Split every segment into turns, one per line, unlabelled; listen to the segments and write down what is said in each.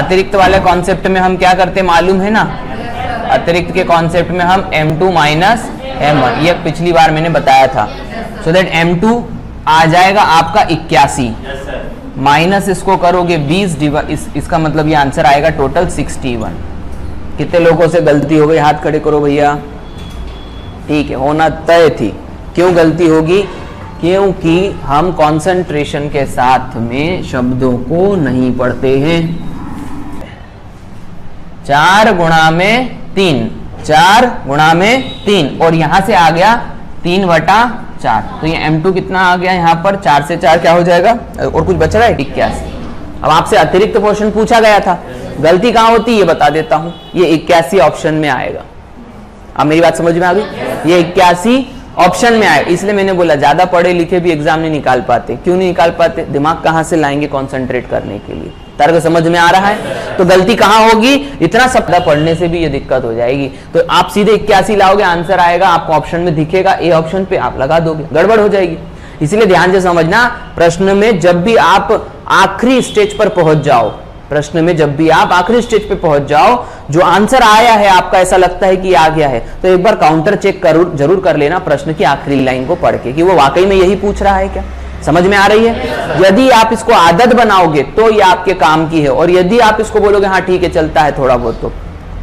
अतिरिक्त वाले कॉन्सेप्ट में हम क्या करते मालूम है ना, अतिरिक्त के कॉन्सेप्ट में हम m2 माइनस m1, ये पिछली बार मैंने बताया था। सो दैट m2 आ जाएगा आपका 81 माइनस इसको करोगे 20 इसका मतलब ये आंसर आएगा टोटल 61। कितने लोगों से गलती हो गई, हाथ खड़े करो भैया। ठीक है, होना तय थी। क्यों गलती होगी? क्योंकि हम कंसंट्रेशन के साथ में शब्दों को नहीं पढ़ते हैं। 4 गुणा में 3, 4 गुणा में 3, और यहां से आ गया 3/4, तो ये m2 कितना आ गया यहाँ पर, 4 से 4 क्या हो जाएगा, और कुछ बच रहा है 81। अब आपसे अतिरिक्त पोर्शन पूछा गया था, गलती कहाँ होती है ये बता देता हूं, ये 81 ऑप्शन में आएगा। अब मेरी बात समझ में आ गई, ये 81 ऑप्शन में आएगा। इसलिए मैंने बोला ज्यादा पढ़े लिखे भी एग्जाम नहीं निकाल पाते। क्यों नहीं निकाल पाते? दिमाग कहाँ से लाएंगे कंसंट्रेट करने के लिए? तर्क समझ में आ रहा है? तो गलती कहाँ होगी? इतना शब्द पढ़ने से भी ये दिक्कत हो जाएगी। तो आप सीधे 81 लाओगे, आंसर आएगा आपको ऑप्शन में दिखेगा, ए ऑप्शन पे आप लगा दोगे, गड़बड़ हो जाएगी। इसीलिए ध्यान से समझना, प्रश्न में जब भी आप आखिरी स्टेज पर पहुंच जाओ, प्रश्न में जब भी आप आखिरी स्टेज पे पहुंच जाओ, जो आंसर आया है आपका ऐसा लगता है कि आ गया है, तो एक बार काउंटर चेक जरूर कर लेना प्रश्न की आखिरी लाइन को पढ़ के कि वो वाकई में यही पूछ रहा है क्या। समझ में आ रही है? यदि आप इसको आदत बनाओगे तो ये आपके काम की है, और यदि आप इसको बोलोगे हाँ ठीक है चलता है थोड़ा बहुत,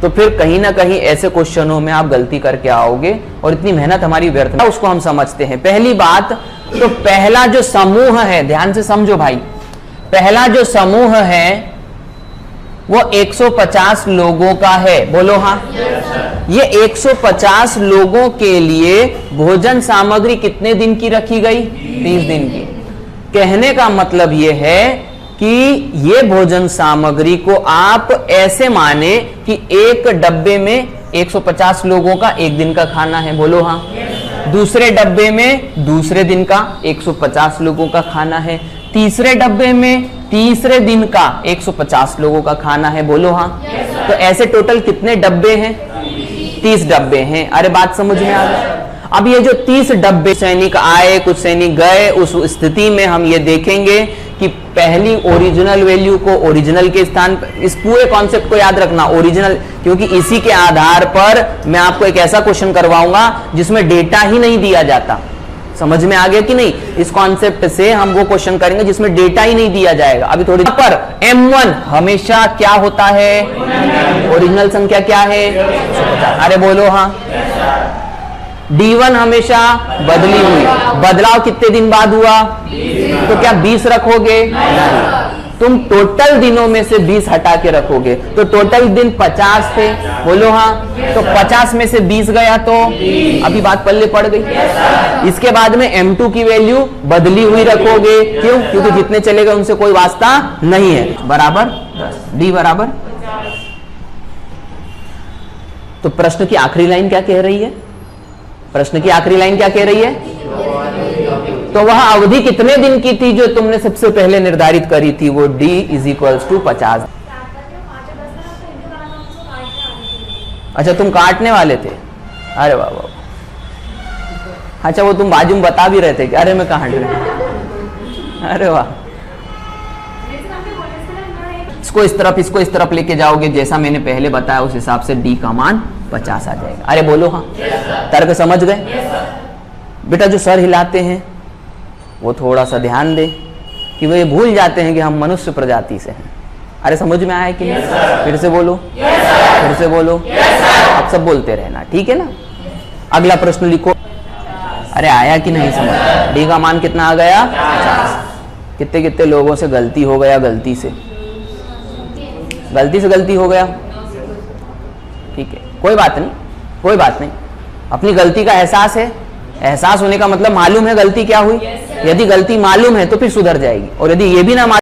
तो फिर कहीं ना कहीं ऐसे क्वेश्चनों में आप गलती करके आओगे और इतनी मेहनत हमारी व्यर्थ है। उसको हम समझते हैं। पहली बात तो पहला जो समूह है, ध्यान से समझो भाई, पहला जो समूह है वो 150 लोगों का है। बोलो हाँ। ये 150 लोगों के लिए भोजन सामग्री कितने दिन की रखी गई? 30 दिन की। कहने का मतलब ये है कि ये भोजन सामग्री को आप ऐसे माने कि एक डब्बे में 150 लोगों का एक दिन का खाना है। बोलो हाँ। दूसरे डब्बे में दूसरे दिन का 150 लोगों का खाना है। तीसरे डब्बे में तीसरे दिन का 150 लोगों का खाना है। बोलो हाँ। तो ऐसे टोटल कितने डब्बे हैं? 30 डब्बे हैं। अरे बात समझ में आ गई? अब ये जो 30 डब्बे, सैनिक आए कुछ सैनिक गए, उस स्थिति में हम ये देखेंगे कि पहली ओरिजिनल वैल्यू को ओरिजिनल के स्थान पर, इस पूरे कॉन्सेप्ट को याद रखना ओरिजिनल, क्योंकि इसी के आधार पर मैं आपको एक ऐसा क्वेश्चन करवाऊंगा जिसमें डेटा ही नहीं दिया जाता। समझ में आ गया कि नहीं? इस कॉन्सेप्ट से हम वो क्वेश्चन करेंगे जिसमें डेटा ही नहीं दिया जाएगा। अभी थोड़ी पर m1 हमेशा क्या होता है? ओरिजिनल संख्या क्या है? अरे बोलो हाँ। D1 हमेशा बदली हुई। बदलाव कितने दिन बाद हुआ? तो क्या 20 रखोगे? तुम टोटल दिनों में से 20 हटा के रखोगे, तो टोटल दिन 50 थे। बोलो हाँ। तो 50 में से 20 गया तो अभी बात पल्ले पड़ गई। इसके बाद में m2 की वैल्यू बदली हुई रखोगे। क्यों? क्योंकि जितने चले गए उनसे कोई वास्ता नहीं है। बराबर D बराबर। तो प्रश्न की आखिरी लाइन क्या कह रही है? प्रश्न की आखिरी लाइन क्या कह रही है? तो वह अवधि कितने दिन की थी जो तुमने सबसे पहले निर्धारित करी थी? वो D = 50। अच्छा, तुम काटने वाले थे? अरे वाह वाह। अच्छा, वो तुम बाजू में बता भी रहे थे कि अरे मैं काट रहा। अरे वाह। इसको इस तरफ लेके जाओगे जैसा मैंने पहले बताया, उस हिसाब से D का मान 50 आ जाएगा। अरे बोलो हाँ। तर्क समझ गए? बेटा जो सर हिलाते हैं वो थोड़ा सा ध्यान दे कि वो ये भूल जाते हैं कि हम मनुष्य प्रजाति से हैं। अरे समझ में आया कि नहीं? फिर से बोलो। फिर से बोलो। आप सब बोलते रहना, ठीक है ना? अगला प्रश्न लिखो। अरे आया कि नहीं समझ? D का मान कितना आ गया? 50। कितने कितने लोगों से गलती हो गया? गलती से गलती हो गया। ठीक है, कोई बात नहीं, कोई बात नहीं। अपनी गलती का एहसास है। एहसास होने का मतलब मालूम है गलती क्या हुई। यदि गलती मालूम है तो फिर सुधर जाएगी, और यदि ये भी ना